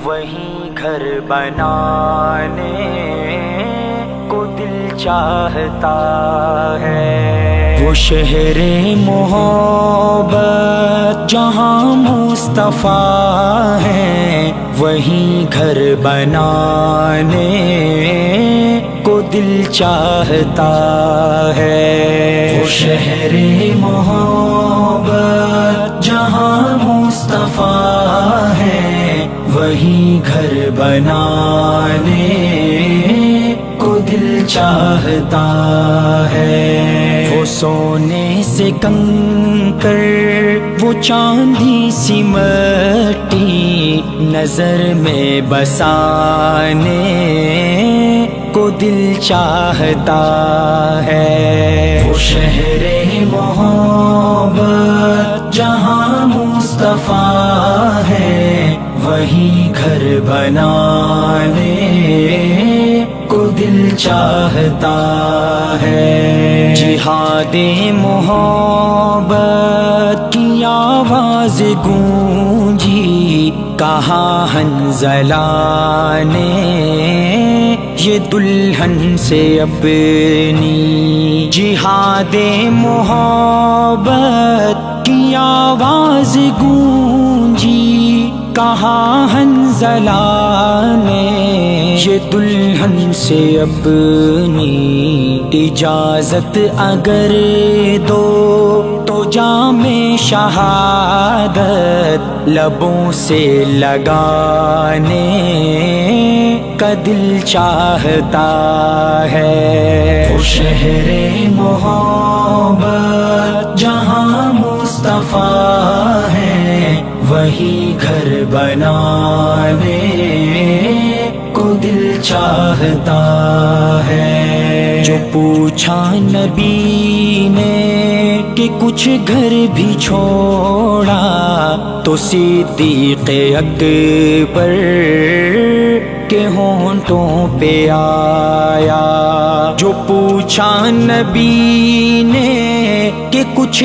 وہیں گھر بنانے کو دل چاہتا ہے۔ وہ شہر محبت جہاں مصطفیٰ ہے، وہیں گھر بنانے کو دل چاہتا ہے۔ وہ شہر محبت جہاں مصطفیٰ ہے، وہیں گھر بنانے کو دل چاہتا ہے۔ وہ سونے سے کنکر، وہ چاندی سی مٹی، نظر میں بسانے کو دل چاہتا ہے۔ وہ شہر محبت جہاں مصطفیٰ ہے، وہیں گھر بنانے کو دل چاہتا ہے۔ جہاد محبت کی آواز گونجی، کہا حنظلہ نے یہ دلہن سے اپنی۔ جہاد محبت کی آواز گونجی، کہا حنظلہ نے یہ دلہن سے اپنی۔ اجازت اگر دو تو جام شہادت لبوں سے لگانے کا دل چاہتا ہے۔ وہ شہر محبت جہاں مصطفیٰ ہے، وہی گھر بنانے کو دل چاہتا ہے۔ جو پوچھا نبی نے کہ کچھ گھر بھی چھوڑا، تو صدیق اکبر کے ہونٹوں پہ آیا۔ جو پوچھا نبی نے کہ کچھ